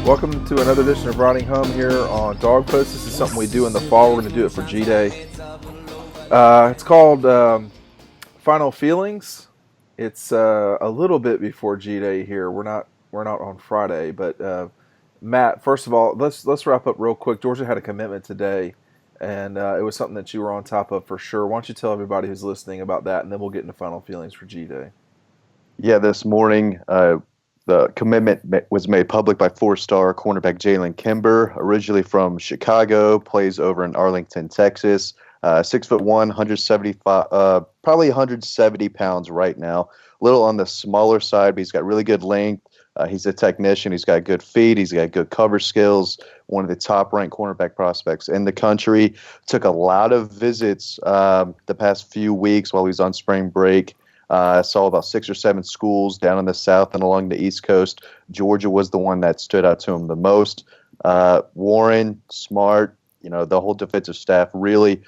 Welcome to another edition of Riding Home here on Dawg Post. This is something we do in the fall. We're going to do it for G-Day. It's called Final Feelings. It's a little bit before G-Day here. We're not on Friday, but Matt, first of all, let's wrap up real quick. Georgia had a commitment today, and it was something that you were on top of for sure. Why don't you tell everybody who's listening about that, and then we'll get into Final Feelings for G-Day. Yeah, this morning the commitment was made public by four-star cornerback Jalen Kimber, originally from Chicago, plays over in Arlington, Texas. 6'1", 175, probably 170 pounds right now. A little on the smaller side, but he's got really good length. He's a technician. He's got good feet. He's got good cover skills. One of the top-ranked cornerback prospects in the country. Took a lot of visits the past few weeks while he was on spring break. Saw about 6 or 7 schools down in the South and along the East Coast. Georgia was the one that stood out to him the most. Warren, Smart, the whole defensive staff really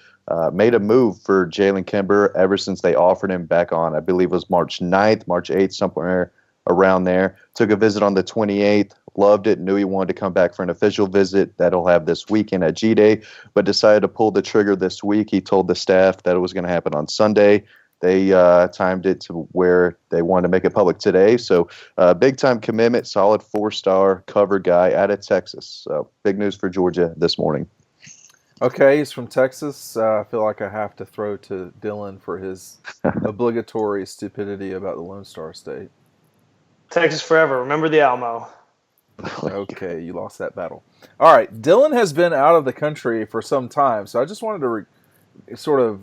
made a move for Jalen Kimber ever since they offered him back on, I believe it was March 9th, March 8th, somewhere around there. Took a visit on the 28th, loved it, knew he wanted to come back for an official visit that he'll have this weekend at G-Day, but decided to pull the trigger this week. He told the staff that it was going to happen on Sunday. They timed it to where they wanted to make it public today. So big-time commitment, solid 4-star cover guy out of Texas. So big news for Georgia this morning. Okay, he's from Texas. I feel like I have to throw to Dylan for his obligatory stupidity about the Lone Star State. Texas forever. Remember the Alamo. Okay, you lost that battle. All right, Dylan has been out of the country for some time, so I just wanted to sort of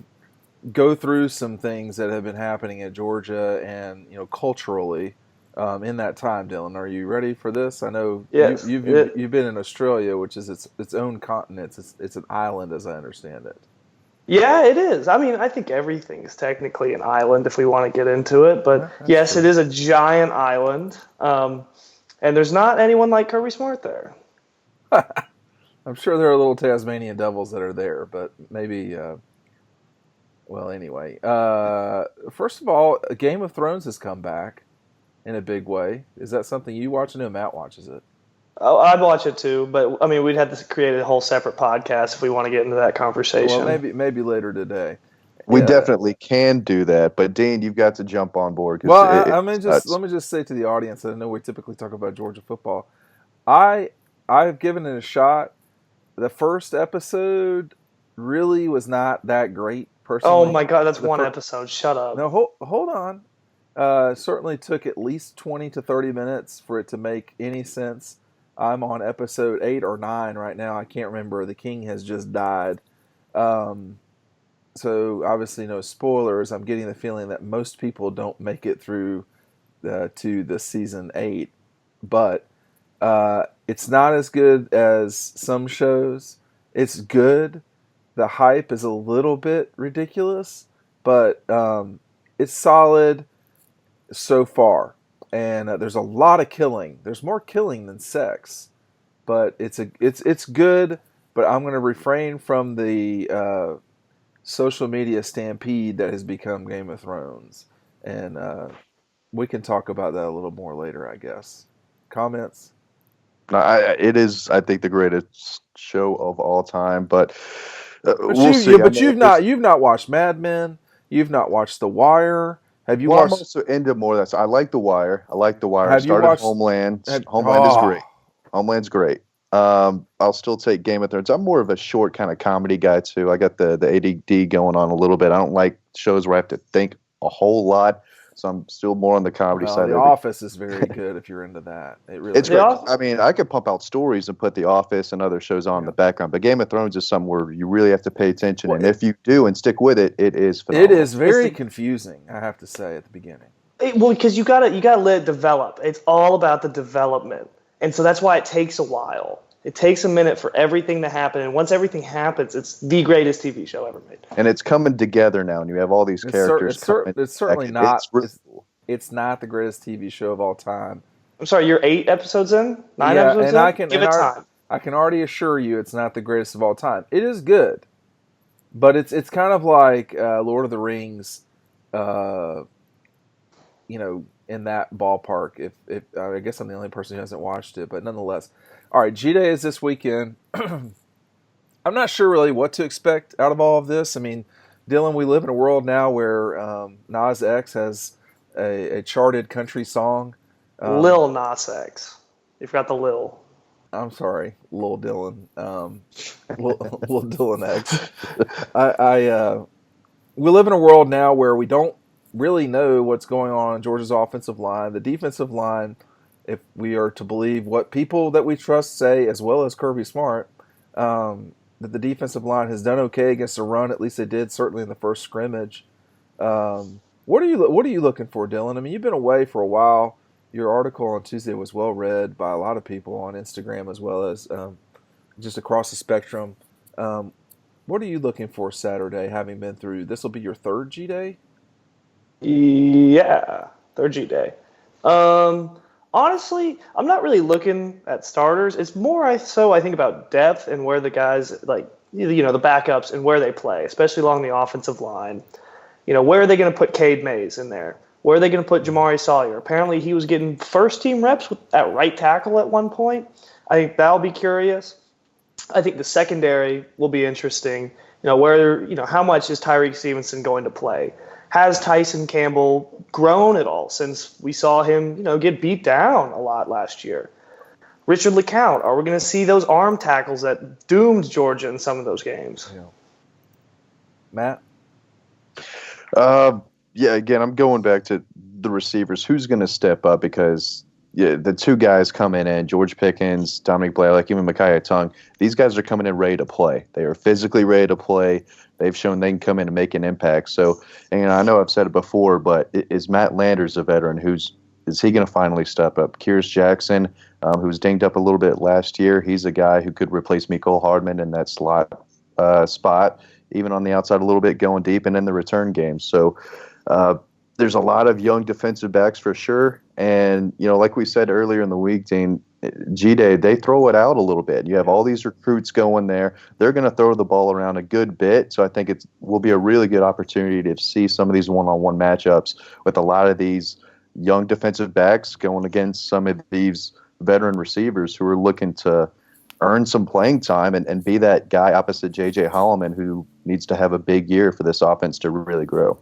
go through some things that have been happening at Georgia and culturally in that time. Dylan, are you ready for this? I know yes. you've been in Australia, which is its own continent. It's an island, as I understand it. Yeah, it is. I mean, I think everything is technically an island if we want to get into it. But yes, true. It is a giant island, and there's not anyone like Kirby Smart there. I'm sure there are little Tasmanian devils that are there, but maybe. Well, anyway, first of all, Game of Thrones has come back in a big way. Is that something you watch? I know Matt watches it. Oh, I'd watch it too, but I mean, we'd have to create a whole separate podcast if we want to get into that conversation. Well, maybe later today. We definitely can do that, but Dean, you've got to jump on board. Well, let me just say to the audience that I know we typically talk about Georgia football. I've given it a shot. The first episode really was not that great. Personally, oh my God, that's one episode. Shut up. No, hold on. Certainly took at least 20 to 30 minutes for it to make any sense. I'm on episode 8 or 9 right now. I can't remember. The king has just died. So obviously no spoilers. I'm getting the feeling that most people don't make it through to the season 8. But it's not as good as some shows. It's good. The hype is a little bit ridiculous, but it's solid so far. And there's a lot of killing. There's more killing than sex, but it's good. But I'm going to refrain from the social media stampede that has become Game of Thrones, and we can talk about that a little more later, I guess. Comments? It is, I think, the greatest show of all time, but. We'll see. Yeah, but you've not watched Mad Men. You've not watched The Wire. Have you watched? I'm also into more of that. So I like The Wire. I started watched Homeland. Homeland is great. Homeland's great. I'll still take Game of Thrones. I'm more of a short kind of comedy guy too. I got the ADD going on a little bit. I don't like shows where I have to think a whole lot. So I'm still more on the comedy side. The Office is very good if you're into that. It's great. I mean, I could pump out stories and put The Office and other shows on in the background, but Game of Thrones is something where you really have to pay attention. And if you do and stick with it, it is phenomenal. It is very confusing, I have to say, at the beginning. Well, because you gotta let it develop. It's all about the development, and so that's why it takes a while. It takes a minute for everything to happen, and once everything happens, it's the greatest TV show ever made. And it's coming together now, and you have all these characters. It's certainly not. It's not the greatest TV show of all time. I'm sorry, you're 8 episodes in? 9 episodes in? Give it time. I can already assure you it's not the greatest of all time. It is good, but it's kind of like Lord of the Rings, in that ballpark. If I guess I'm the only person who hasn't watched it, but nonetheless, All right, G-Day is this weekend. I'm not sure really what to expect out of all of this. I mean, Dylan, we live in a world now where Nas X has a charted country song. Um, Lil Nas X. You forgot the Lil. I'm sorry, Lil Dylan, Lil Dylan X. I we live in a world now where we don't really know what's going on in Georgia's offensive line. The defensive line, if we are to believe what people that we trust say, as well as Kirby Smart, that the defensive line has done okay against the run. At least they did, certainly in the first scrimmage. What are you looking for, Dylan? I mean, you've been away for a while. Your article on Tuesday was well read by a lot of people on Instagram as well as just across the spectrum. Um, what are you looking for Saturday, having been through? This will be your third G Day? Yeah, third G Day. Um, Honestly, I'm not really looking at starters. It's more I think about depth and where the guys like the backups and where they play, especially along the offensive line. Where are they going to put Cade Mays in there? Where are they going to put Jamari Sawyer? Apparently, he was getting first team reps at right tackle at one point. I think that'll be curious. I think the secondary will be interesting. How much is Tyreek Stevenson going to play? Has Tyson Campbell grown at all since we saw him, get beat down a lot last year? Richard LeCount, are we going to see those arm tackles that doomed Georgia in some of those games? Yeah. Matt? Yeah, again, I'm going back to the receivers. Who's going to step up? Because the two guys coming in, George Pickens, Dominic Blaylock, even Micaiah Tongue, these guys are coming in ready to play. They are physically ready to play. They've shown they can come in and make an impact. So, and I know I've said it before, but is Matt Landers a veteran? Is he going to finally step up? Kyrus Jackson, who was dinged up a little bit last year, he's a guy who could replace Mecole Hardman in that slot spot, even on the outside a little bit, going deep and in the return game. So there's a lot of young defensive backs for sure. And, like we said earlier in the week, Dean, G-Day, they throw it out a little bit. You have all these recruits going there. They're going to throw the ball around a good bit. So I think it will be a really good opportunity to see some of these one-on-one matchups with a lot of these young defensive backs going against some of these veteran receivers who are looking to earn some playing time and be that guy opposite J.J. Holloman who needs to have a big year for this offense to really grow.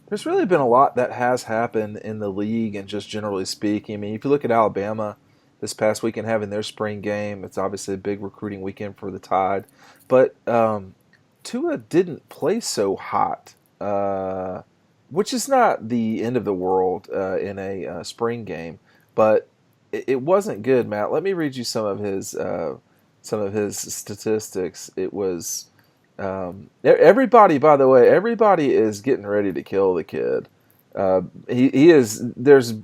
There's really been a lot that has happened in the league, and just generally speaking. I mean, if you look at Alabama this past weekend having their spring game, it's obviously a big recruiting weekend for the Tide. But Tua didn't play so hot, which is not the end of the world in a spring game, but it wasn't good, Matt. Let me read you some of his statistics. It was everybody. By the way, everybody is getting ready to kill the kid. He is. There's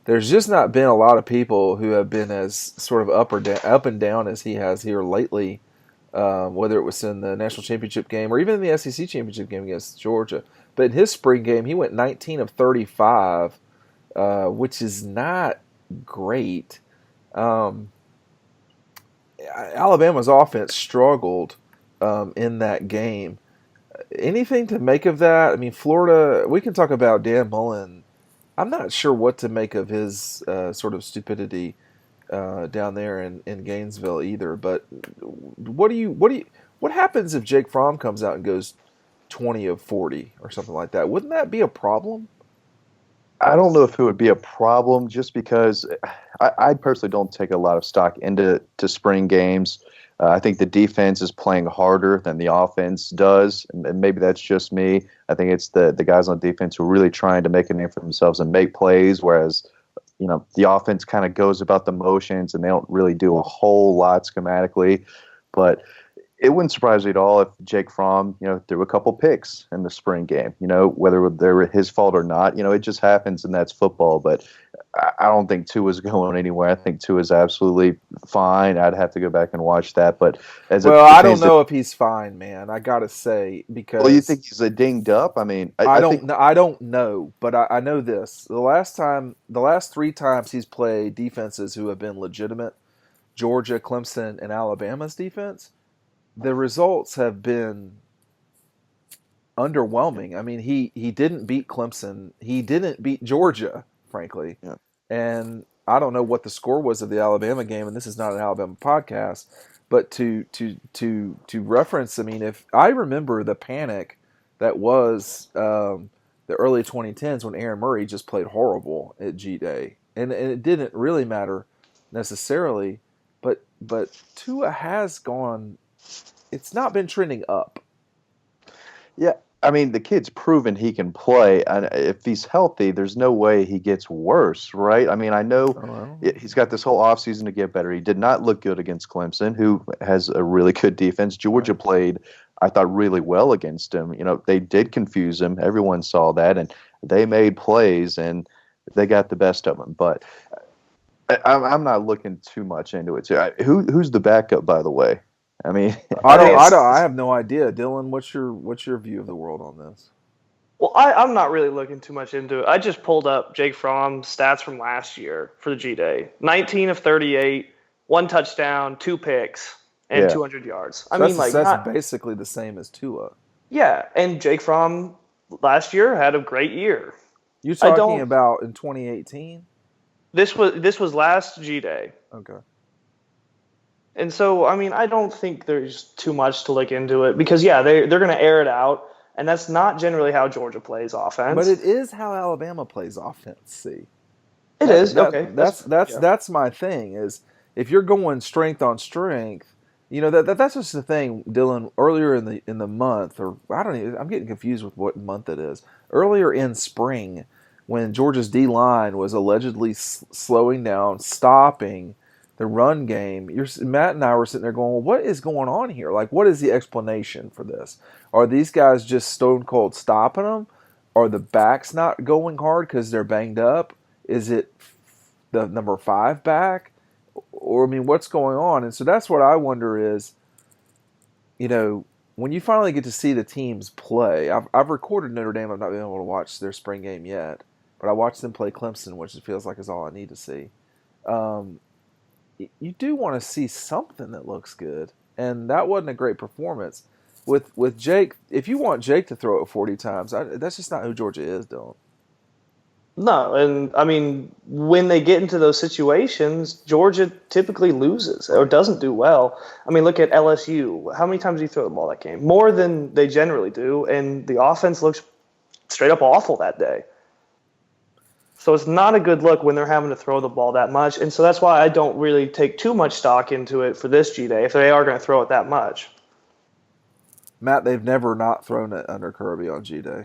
just not been a lot of people who have been as sort of up and down as he has here lately. Whether it was in the national championship game or even in the SEC championship game against Georgia. But in his spring game, he went 19 of 35, which is not great. Alabama's offense struggled in that game. Anything to make of that? I mean, Florida, we can talk about Dan Mullen. I'm not sure what to make of his sort of stupidity down there in Gainesville either. But what happens if Jake Fromm comes out and goes 20 of 40 or something like that? Wouldn't that be a problem? I don't know if it would be a problem just because I personally don't take a lot of stock into spring games. I think the defense is playing harder than the offense does, and maybe that's just me. I think it's the guys on defense who are really trying to make a name for themselves and make plays, whereas the offense kind of goes about the motions and they don't really do a whole lot schematically. But it wouldn't surprise me at all if Jake Fromm, threw a couple picks in the spring game, whether they were his fault or not. It just happens, and that's football. But I don't think Tua's going anywhere. I think Tua's absolutely fine. I'd have to go back and watch that. But I don't know if he's fine, man. I gotta say, because you think he's a dinged up? I mean, I don't know, but I know this: the last 3 times he's played defenses who have been legitimate, Georgia, Clemson, and Alabama's defense, the results have been underwhelming. I mean, he didn't beat Clemson. He didn't beat Georgia, frankly. Yeah. And I don't know what the score was of the Alabama game, and this is not an Alabama podcast, but to reference, I mean, if I remember the panic that was the early 2010s when Aaron Murray just played horrible at G-Day, and it didn't really matter necessarily, but Tua has gone. It's not been trending up. Yeah, I mean, the kid's proven he can play, and if he's healthy, there's no way he gets worse, right? I mean, I know he's got this whole offseason to get better. He did not look good against Clemson, who has a really good defense. Georgia played, I thought, really well against him. You know, they did confuse him. Everyone saw that, and they made plays, and they got the best of him. But I'm not looking too much into it, too. Who's the backup, by the way? I mean, I have no idea. Dylan, what's your view of the world on this? Well, I'm not really looking too much into it. I just pulled up Jake Fromm's stats from last year for the G-Day. 19 of 38, 1 touchdown, 2 picks, and 200 yards. That's basically the same as Tua. Yeah, and Jake Fromm last year had a great year. You're talking about in 2018? This was last G-Day. Okay. And so, I mean, I don't think there's too much to look into it because, they're going to air it out, and that's not generally how Georgia plays offense. But it is how Alabama plays offense, see. It is, okay. That's my thing, is if you're going strength on strength, you know, that's just the thing, Dylan, earlier in the month, or I'm getting confused with what month it is. Earlier in spring, when Georgia's D-line was allegedly slowing down, stopping the run game, Matt and I were sitting there going, well, what is going on here? Like, what is the explanation for this? Are these guys just stone cold stopping them? Are the backs not going hard because they're banged up? Is it the number 5 back? Or, I mean, what's going on? And so that's what I wonder is, you know, when you finally get to see the teams play, I've recorded Notre Dame. I've not been able to watch their spring game yet, but I watched them play Clemson, which it feels like is all I need to see. You do want to see something that looks good, and that wasn't a great performance. With Jake, if you want Jake to throw it 40 times, that's just not who Georgia is, Dylan. No, and I mean, when they get into those situations, Georgia typically loses or doesn't do well. I mean, look at LSU. How many times did he throw the ball that game? More than they generally do, and the offense looks straight up awful that day. So it's not a good look when they're having to throw the ball that much. And so that's why I don't really take too much stock into it for this G-Day if they are going to throw it that much. Matt, they've never not thrown it under Kirby on G-Day.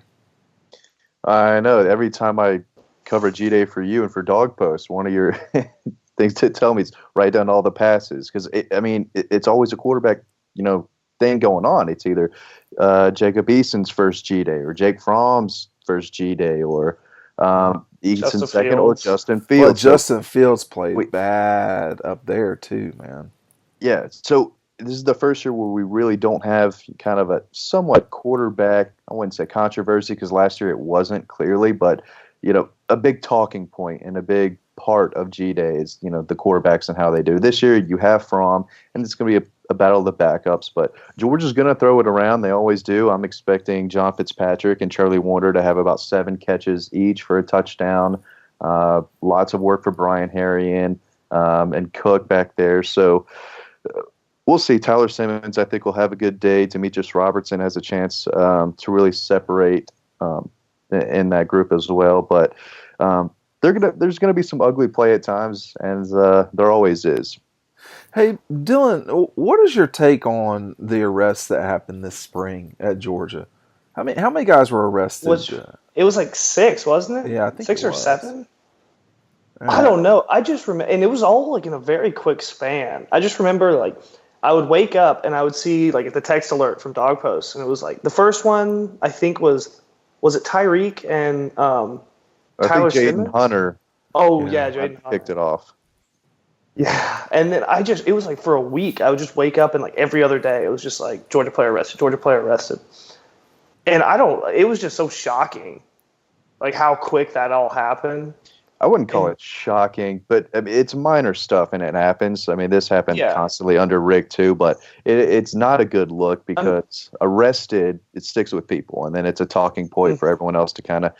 I know. Every time I cover G-Day for you and for Dawg Post, one of your things to tell me is write down all the passes. Because, it's always a quarterback, thing going on. It's either Jacob Eason's first G-Day or Jake Fromm's first G-Day or Eason second or Justin Fields. Well, Justin Fields played bad up there too, man. Yeah, so this is the first year where we really don't have kind of a somewhat quarterback, I wouldn't say controversy because last year it wasn't clearly, but, a big talking point and a big part of G-Day is, the quarterbacks and how they do. This year you have Fromm, and it's going to be a battle of the backups, but Georgia's going to throw it around. They always do. I'm expecting John Fitzpatrick and Charlie Warner to have about 7 catches each for a touchdown. Lots of work for Brian Harrion and Cook back there. So we'll see. Tyler Simmons, I think, will have a good day. Demetrius Robertson has a chance to really separate in that group as well. But there's going to be some ugly play at times, and there always is. Hey, Dylan, what is your take on the arrests that happened this spring at Georgia? How many guys were arrested? It was like 6, wasn't it? Yeah, I think 6 or 7. Right. I don't know. I just remember, and it was all like in a very quick span. I just remember like I would wake up and I would see like the text alert from Dawg Post, and it was like the first one I think was it Tyreek and Tyler Simmons? Jaden Hunter. Oh yeah, Jaden Hunter picked it off. Yeah, and then it was like for a week, I would just wake up and like every other day, it was just like Georgia player arrested. And it was just so shocking, like how quick that all happened. I wouldn't call it shocking, but it's minor stuff and it happens. This happened constantly under Rick too, but it's not a good look because arrested, it sticks with people. And then it's a talking point for everyone else to kind of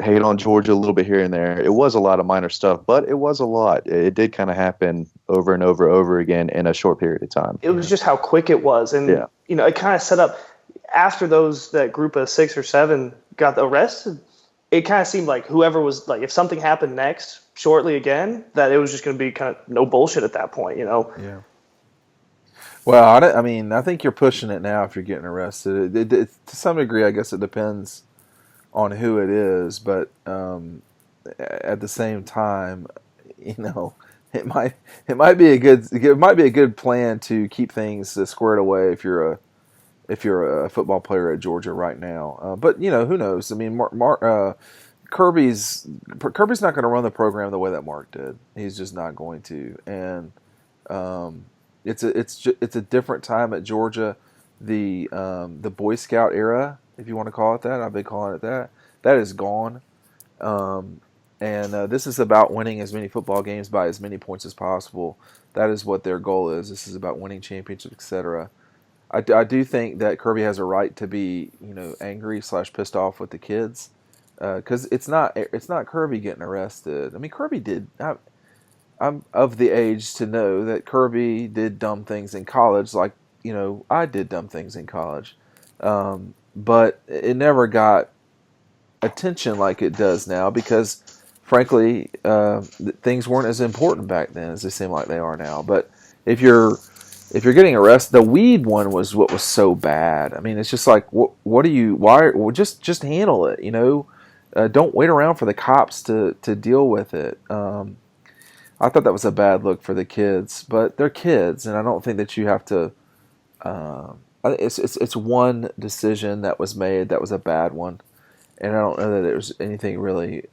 hate on Georgia a little bit here and there. It was a lot of minor stuff, but it was a lot. It did kind of happen over and over again in a short period of time. It was just how quick it was, and it kind of set up after that group of 6 or 7 got arrested. It kind of seemed like whoever was like, if something happened next shortly again, that it was just going to be kind of no bullshit at that point, Yeah. Well, I think you're pushing it now if you're getting arrested. To some degree, I guess it depends on who it is, but at the same time, it might be a good plan to keep things squared away if you're a football player at Georgia right now. But who knows? I mean, Kirby's not going to run the program the way that Mark did. He's just not going to, and it's a different time at Georgia. The Boy Scout era, if you want to call it that, I've been calling it that. That is gone, and this is about winning as many football games by as many points as possible. That is what their goal is. This is about winning championships, etc. I do think that Kirby has a right to be, angry / pissed off with the kids, because it's not Kirby getting arrested. I mean, Kirby did. I'm of the age to know that Kirby did dumb things in college, like I did dumb things in college, but it never got attention like it does now because, frankly, things weren't as important back then as they seem like they are now. But if you're getting arrested, the weed one was what was so bad. I mean, it's just like, what do you? Why? Well, just handle it. Don't wait around for the cops to deal with it. I thought that was a bad look for the kids, but they're kids, and I don't think that you have to. It's one decision that was made that was a bad one, and I don't know that there's anything really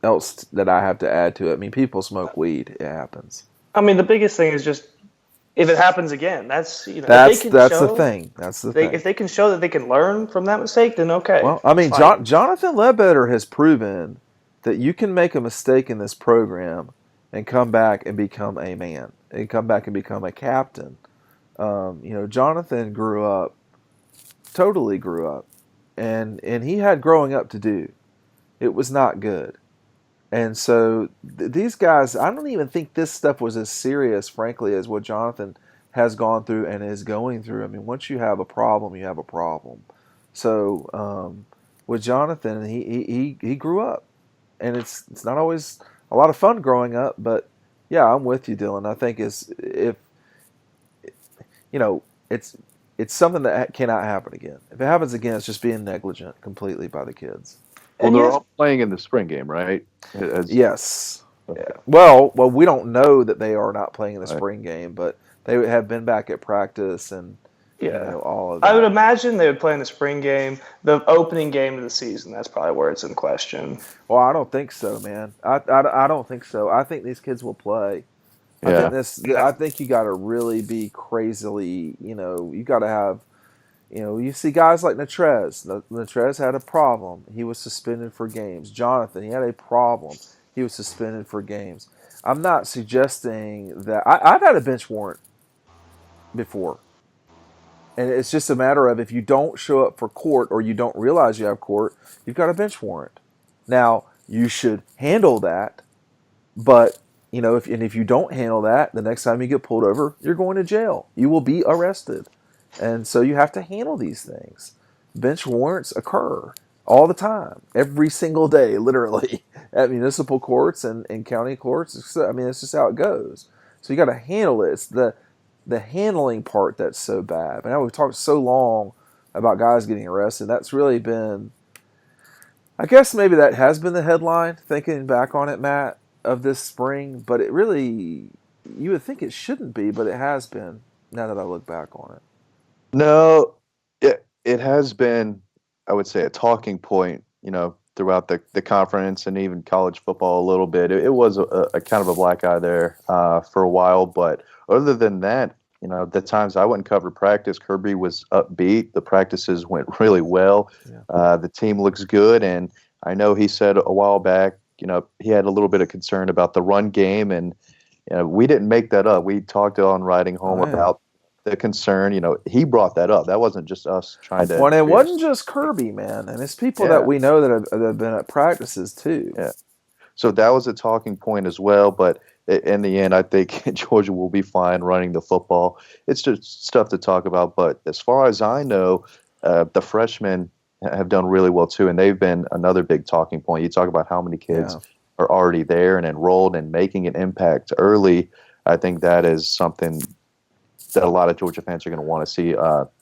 else that I have to add to it. I mean, people smoke weed; it happens. I mean, the biggest thing is just if it happens again, that's that's the thing. That's the thing. If they can show that they can learn from that mistake, then okay. Well, I mean, Jonathan Ledbetter has proven that you can make a mistake in this program and come back and become a man, and come back and become a captain. Jonathan totally grew up, and he had growing up to do. It was not good. And so these guys, I don't even think this stuff was as serious, frankly, as what Jonathan has gone through and is going through. I mean, once you have a problem, you have a problem. So with Jonathan, he grew up, and it's not always a lot of fun growing up. But yeah, I'm with you, Dylan. I think it's something that cannot happen again. If it happens again, it's just being negligent completely by the kids. Well, they're all playing in the spring game, right? Yes. Okay. Well, we don't know that they are not playing in the spring game, but they have been back at practice and all of that. I would imagine they would play in the spring game, the opening game of the season. That's probably where it's in question. Well, I don't think so, man. I don't think so. I think these kids will play. Yeah. I think you got to really be crazily, you got to have. You see guys like Natrez. Natrez had a problem. He was suspended for games. Jonathan, he had a problem. He was suspended for games. I'm not suggesting that. I've had a bench warrant before. And it's just a matter of if you don't show up for court or you don't realize you have court, you've got a bench warrant. Now, you should handle that. But, if you don't handle that, the next time you get pulled over, you're going to jail. You will be arrested. And so you have to handle these things. Bench warrants occur all the time, every single day, literally, at municipal courts and county courts. I mean, it's just how it goes. So you got to handle it. It's the handling part that's so bad. But now we've talked so long about guys getting arrested. That's really been, I guess maybe that has been the headline, thinking back on it, Matt, of this spring. But it really, you would think it shouldn't be, but it has been, now that I look back on it. No, it has been, I would say, a talking point, throughout the conference and even college football a little bit. It was a kind of a black eye there for a while. But other than that, the times I went and covered practice, Kirby was upbeat. The practices went really well. Yeah. The team looks good. And I know he said a while back, he had a little bit of concern about the run game. And we didn't make that up. We talked on Riding Home about the concern. He brought that up. That wasn't just us trying to. Well, and it interfere. wasn't just Kirby, man, and it's people that Yeah. we know that have been at practices too. Yeah. So that was a talking point as well. But in the end, I think Georgia will be fine running the football. It's just stuff to talk about. But as far as I know, the freshmen have done really well too, and they've been another big talking point. You talk about how many kids are already there and enrolled and making an impact early. I think that is something that a lot of Georgia fans are going to want to see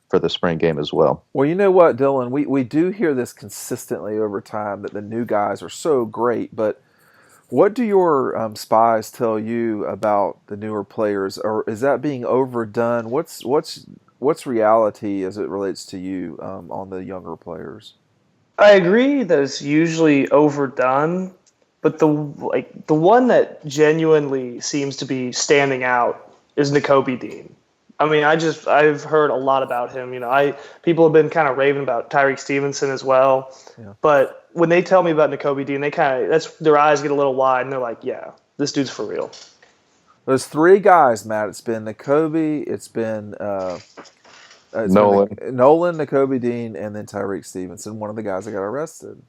for the spring game as well. Well, you know what, Dylan? We do hear this consistently over time that the new guys are so great, but what do your spies tell you about the newer players, or is that being overdone? What's reality as it relates to you on the younger players? I agree that it's usually overdone, but the one that genuinely seems to be standing out is Nakobe Dean. I mean, I've heard a lot about him. People have been kind of raving about Tyreek Stevenson as well, but when they tell me about Nakobe Dean, their eyes get a little wide and they're like, yeah, this dude's for real. There's three guys, Matt. It's been Nakobe, it's been Nolan, Nakobe Dean, and then Tyreek Stevenson, one of the guys that got arrested.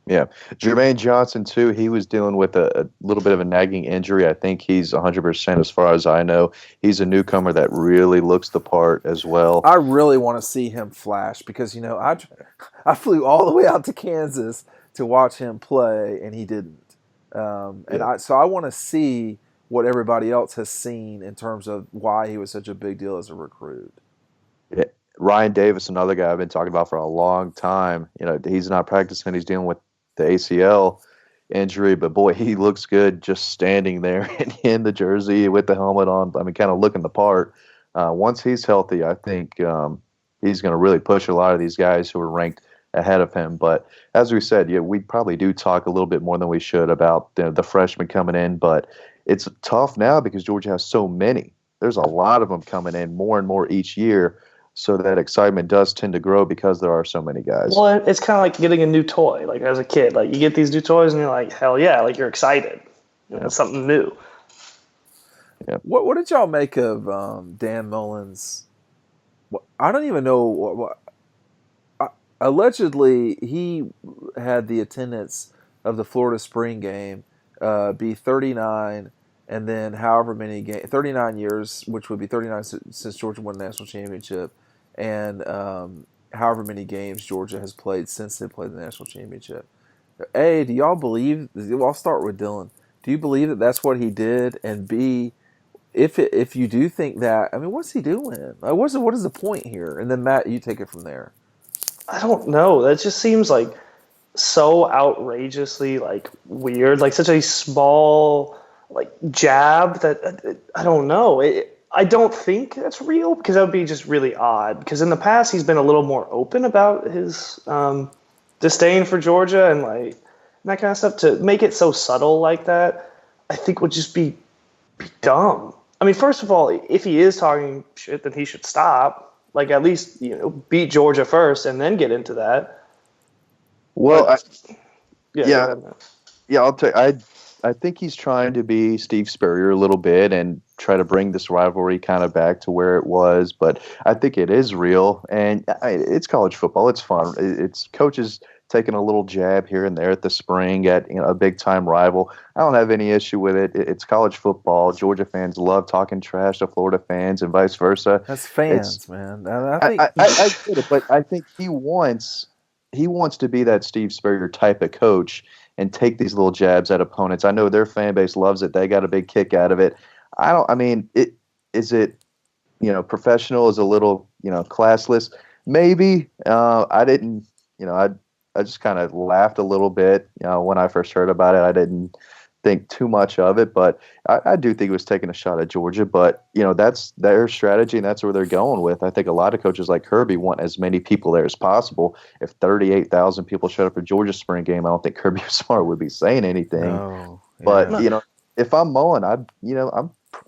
Yeah. Jermaine Johnson, too, he was dealing with a little bit of a nagging injury. I think he's 100% as far as I know. He's a newcomer that really looks the part as well. I really want to see him flash because, I flew all the way out to Kansas to watch him play, and he didn't. So I want to see what everybody else has seen in terms of why he was such a big deal as a recruit. Yeah. Ryan Davis, another guy I've been talking about for a long time. He's not practicing. He's dealing with the ACL injury, but boy, he looks good just standing there in the jersey with the helmet on. I mean, kind of looking the part. Once he's healthy, I think he's going to really push a lot of these guys who are ranked ahead of him. But as we said, we probably do talk a little bit more than we should about the freshmen coming in, but it's tough now because Georgia has so many. There's a lot of them coming in more and more each year. So that excitement does tend to grow because there are so many guys. Well, it's kind of like getting a new toy. Like as a kid, like you get these new toys and you're like, hell yeah, like you're excited. It's something new. Yeah. What did y'all make of Dan Mullen's? I don't even know allegedly he had the attendance of the Florida spring game be 39, and then however many 39 years, which would be 39 since Georgia won the national championship. And however many games Georgia has played since they played the national championship. A, do y'all believe? I'll start with Dylan. Do you believe that that's what he did? And B, if you do think that, I mean, what's he doing? What is the point here? And then Matt, you take it from there. I don't know. That just seems like so outrageously weird. Like such a small jab that I don't know. I don't think that's real because that would be just really odd. Because in the past, he's been a little more open about his disdain for Georgia and that kind of stuff. To make it so subtle like that, I think would just be dumb. I mean, first of all, if he is talking shit, then he should stop. At least beat Georgia first and then get into that. Well, I'll tell you, I think he's trying to be Steve Spurrier a little bit and try to bring this rivalry kind of back to where it was. But I think it is real, and it's college football. It's fun. It's coaches taking a little jab here and there at the spring at a big-time rival. I don't have any issue with it. It's college football. Georgia fans love talking trash to Florida fans and vice versa. That's fans, man. I get it, but I think he wants to be that Steve Spurrier type of coach and take these little jabs at opponents. I know their fan base loves it. They got a big kick out of it. Is it professional? Is a little, classless? Maybe. I didn't, I just kind of laughed a little bit, when I first heard about it. I didn't think too much of it, but I do think it was taking a shot at Georgia. But, that's their strategy, and that's where they're going with. I think a lot of coaches like Kirby want as many people there as possible. If 38,000 people showed up for Georgia's spring game, I don't think Kirby Smart would be saying anything. No, yeah. But, if I'm Mullen, I'm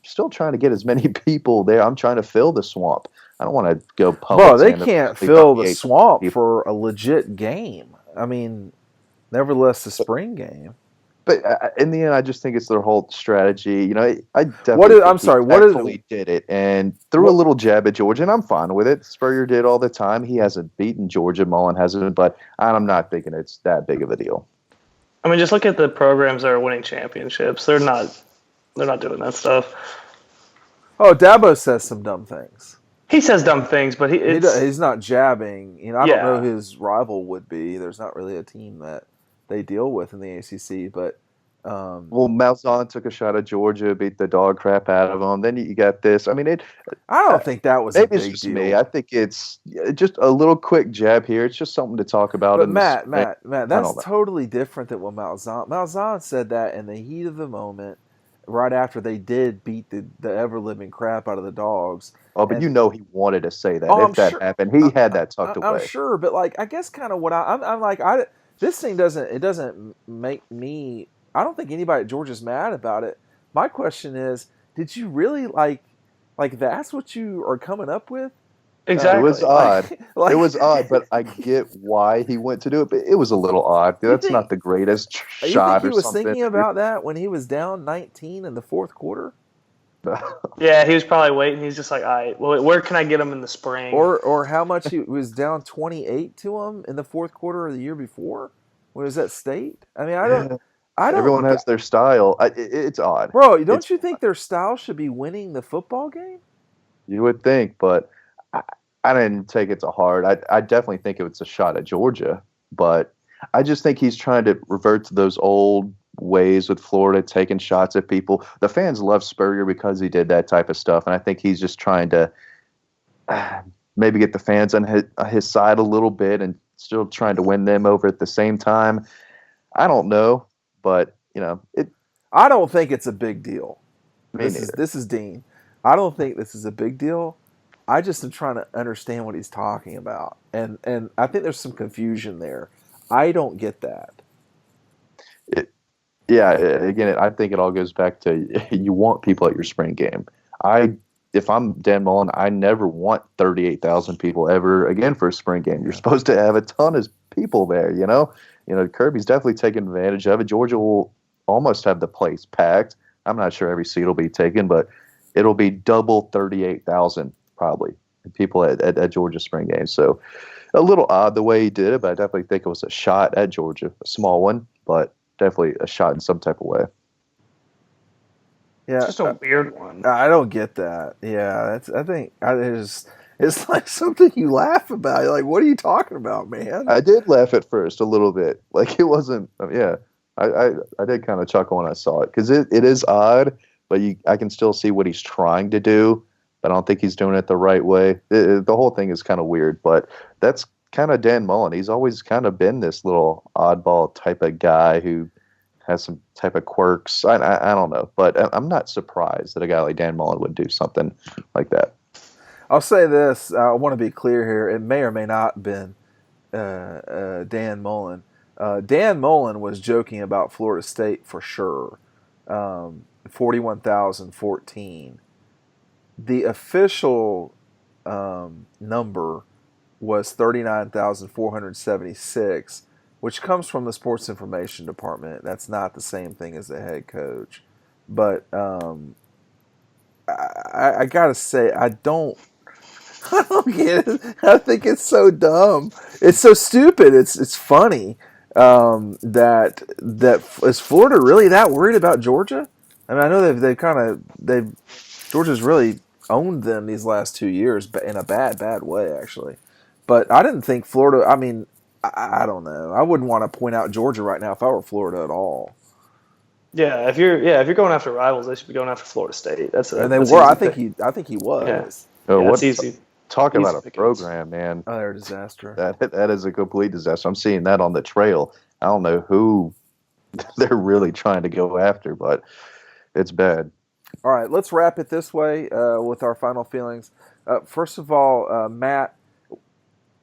still trying to get as many people there. I'm trying to fill the swamp. I don't want to go public. Well, they can't fill the swamp for a legit game. I mean, nevertheless, the spring game. But in the end, I just think it's their whole strategy. You know, I definitely think he tactfully did it and threw a little jab at Georgia, and I'm fine with it. Spurrier did all the time. He hasn't beaten Georgia. Mullen hasn't, but I'm not thinking it's that big of a deal. I mean, just look at the programs that are winning championships. They're not doing that stuff. Oh, Dabo says some dumb things. He says dumb things, but he's not jabbing. You know, I don't know who his rival would be. There's not really a team that they deal with in the ACC, but Malzahn took a shot at Georgia, beat the dog crap out of them. Then you got this. I mean, I don't think that was a big it's just deal. Me. I think it's just a little quick jab here. It's just something to talk about. But Matt, that's totally different than what Malzahn said that in the heat of the moment, right after they did beat the ever living crap out of the Dogs. Oh, but he wanted to say that if that happened, he had that tucked away. I'm sure, but like I guess kind of what I'm like this thing doesn't make me. I don't think anybody at Georgia's mad about it. My question is, did you really like that's what you are coming up with? Exactly. It was odd. It was odd, but I get why he went to do it. But it was a little odd. That's not the greatest shot. You think he or something. was thinking about that when he was down 19 in the fourth quarter? Yeah, he was probably waiting. He's just like, all right, well, where can I get him in the spring? Or how much he was down 28 to him in the fourth quarter of the year before? When was that State? I mean, I don't. Everyone has their style. It's odd. Bro, don't you think their style should be winning the football game? You would think, but I didn't take it to heart. I definitely think it was a shot at Georgia, but I just think he's trying to revert to those old ways with Florida, taking shots at people. The fans love Spurrier because he did that type of stuff, and I think he's just trying to maybe get the fans on his side a little bit and still trying to win them over at the same time. I don't know. But, you know, I don't think it's a big deal. This is Dean. I don't think this is a big deal. I just am trying to understand what he's talking about. And I think there's some confusion there. I don't get that. Again, I think it all goes back to you want people at your spring game. If I'm Dan Mullen, I never want 38,000 people ever again for a spring game. You're supposed to have a ton of people there, you know? You know, Kirby's definitely taking advantage of it. Georgia will almost have the place packed. I'm not sure every seat will be taken, but it'll be double 38,000 probably people at Georgia spring game. So a little odd the way he did it, but I definitely think it was a shot at Georgia, a small one, but definitely a shot in some type of way. Yeah, it's just a weird one. I don't get that. Yeah, it's like something you laugh about. You're like, what are you talking about, man? I did laugh at first a little bit. Like it wasn't. Yeah, I did kind of chuckle when I saw it because it is odd, but I can still see what he's trying to do. But I don't think he's doing it the right way. The whole thing is kind of weird, but that's kind of Dan Mullen. He's always kind of been this little oddball type of guy who has some type of quirks. I don't know, but I'm not surprised that a guy like Dan Mullen would do something like that. I'll say this. I want to be clear here. It may or may not have been Dan Mullen. Dan Mullen was joking about Florida State for sure. 41,014. The official number was 39,476, which comes from the Sports Information Department. That's not the same thing as the head coach. But I gotta say, I don't get it. I think it's so dumb. It's so stupid. It's funny that is Florida really that worried about Georgia? I mean, I know they've Georgia's really owned them these last 2 years, but in a bad way actually. But I didn't think Florida. I mean, I don't know. I wouldn't want to point out Georgia right now if I were Florida at all. Yeah, if you're going after rivals, they should be going after Florida State. And they were. I think he was. Yeah. What's easy. Talk about a program, man. Oh, they're a disaster. That is a complete disaster. I'm seeing that on the trail. I don't know who they're really trying to go after, but it's bad. All right, let's wrap it this way with our final feelings. First of all, Matt.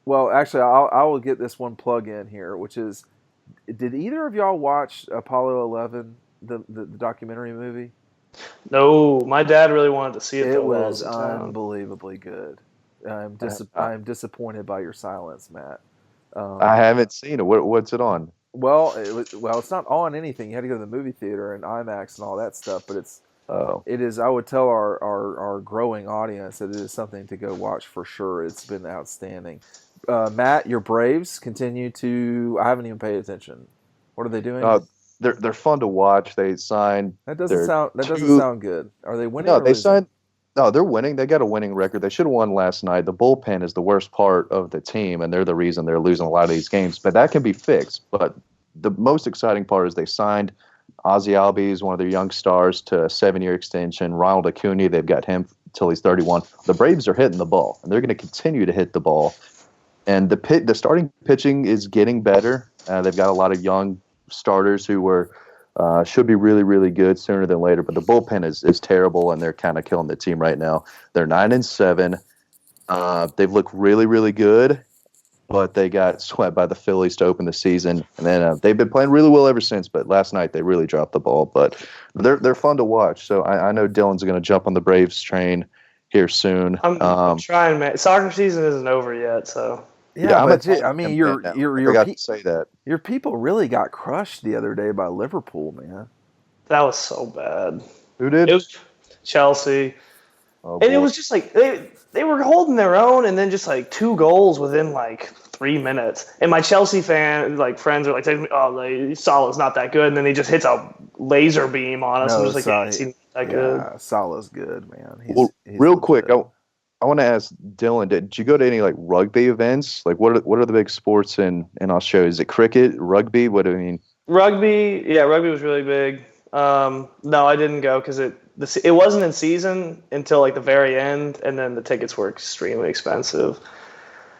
Well, actually, I will get this one plug in here, which is, did either of y'all watch Apollo 11, the documentary movie? No, my dad really wanted to see it. It was unbelievably good. I'm disappointed by your silence, Matt. I haven't seen it. What's it on? Well, it's not on anything. You had to go to the movie theater and IMAX and all that stuff, but Oh, it is. I would tell our growing audience that it is something to go watch for sure. It's been outstanding. Matt, your Braves continue to. I haven't even paid attention. What are they doing? uh, they're fun to watch. They signed That doesn't their sound. That doesn't two. sound good. Are they winning No, or they losing? signed. No, they're winning. They got a winning record. They should have won last night. The bullpen is the worst part of the team, and they're the reason they're losing a lot of these games. But that can be fixed. But the most exciting part is they signed Ozzy Albies, one of their young stars, to a 7-year extension. Ronald Acuna, they've got him until he's 31. The Braves are hitting the ball, and they're going to continue to hit the ball. And the starting pitching is getting better. They've got a lot of young starters who were should be really, really good sooner than later. But the bullpen is terrible, and they're kind of killing the team right now. They're 9-7. They've looked really, really good, but they got swept by the Phillies to open the season, and then they've been playing really well ever since. But last night they really dropped the ball. But they're fun to watch. So I know Dylan's going to jump on the Braves train here soon. I'm trying, man. Soccer season isn't over yet, so. Yeah, I'm but a I mean, Tottenham fan now. I forgot to say that. your people really got crushed the other day by Liverpool, man. That was so bad. Who did? It was Chelsea. Oh, And it boy. was just like they were holding their own, and then just like 2 goals within like 3 minutes. And my Chelsea fan like friends are like, "Oh, Salah's not that good," and then he just hits a laser beam on us. No, I'm just like, sorry. "Yeah, he's not that good." Yeah, Salah's good, man. Well, real quick, legit. I want to ask Dylan, did you go to any like rugby events? Like what are the big sports in Australia? Is it cricket, rugby? What do you mean? Rugby was really big. No, I didn't go because it wasn't in season until like the very end, and then the tickets were extremely expensive.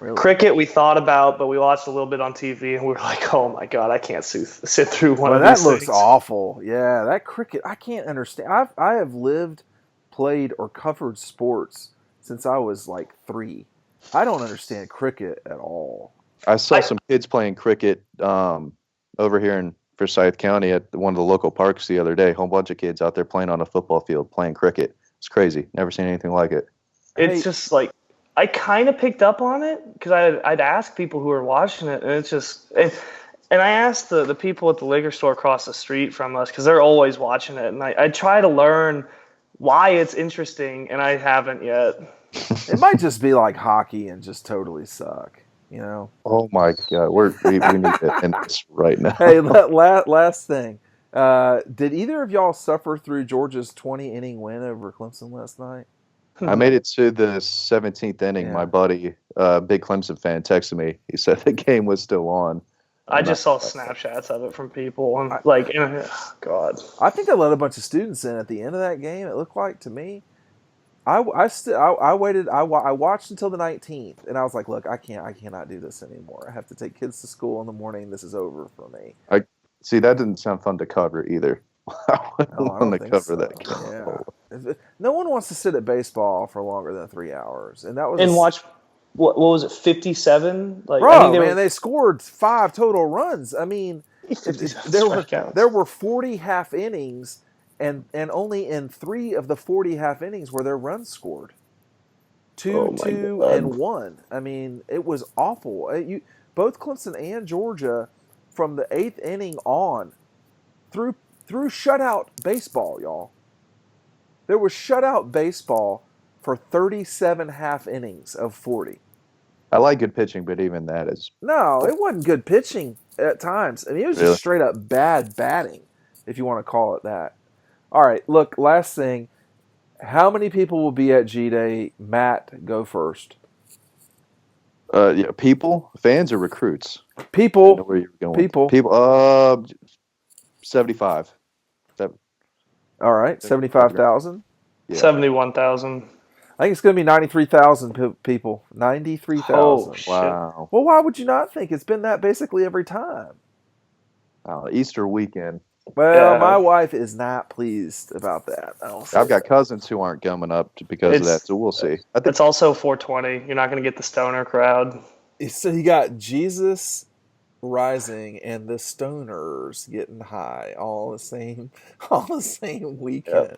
Really? Cricket we thought about, but we watched a little bit on TV, and we were like, "Oh my god, I can't sit through one Well, of that these looks things." awful. Yeah, that cricket. I can't understand. I have lived, played, or covered sports since I was like 3. I don't understand cricket at all. I saw some kids playing cricket over here in Forsyth County at one of the local parks the other day. A whole bunch of kids out there playing on a football field playing cricket. It's crazy. Never seen anything like it. It's Hey, just like I kind of picked up on it because I'd ask people who were watching it, and it's just and I asked the people at the liquor store across the street from us because they're always watching it, and I try to learn why it's interesting, and I haven't yet. it might just be like hockey and just totally suck. You know. Oh my God, we need to end this right now. Hey, last thing. Did either of y'all suffer through Georgia's 20-inning win over Clemson last night? I made it to the 17th inning. Yeah. My buddy, big Clemson fan, texted me. He said the game was still on. I just saw Snapchats of it from people, and like, God. I think they let a bunch of students in at the end of that game. It looked like to me. I waited. I watched until the 19th, and I was like, "Look, I cannot do this anymore. I have to take kids to school in the morning. This is over for me." See, that didn't sound fun to cover either. I wouldn't No, I want don't to think cover so. that game. Yeah. No one wants to sit at baseball for longer than 3 hours, and that was And watch what was it, 57? Like, Bro, I think man, they scored 5 total runs. I mean, there were 40 half innings, and only in 3 of the 40 half innings were there runs scored. 2, 2, and 1. I mean, it was awful. Both Clemson and Georgia, from the 8th inning on, through shutout baseball, y'all. There was shutout baseball for 37 half innings of 40. I like good pitching, but even that is No, it wasn't good pitching at times. I mean, it was Really? just straight up bad batting, if you want to call it that. All right, look, last thing. How many people will be at G-Day? Matt, go first. people, fans or recruits. I know People, where you're going. people. 75. All right, 75,000. Yeah. 71,000. I think it's going to be 93,000 people. 93,000. Oh, shit. Wow. Well, why would you not think? It's been that basically every time. Easter weekend. Well, Yeah. my wife is not pleased about that. I've got cousins who aren't coming up because of that, so we'll see. I think It's also 420. You're not going to get the stoner crowd. So you got Jesus rising and the stoners getting high all the same weekend.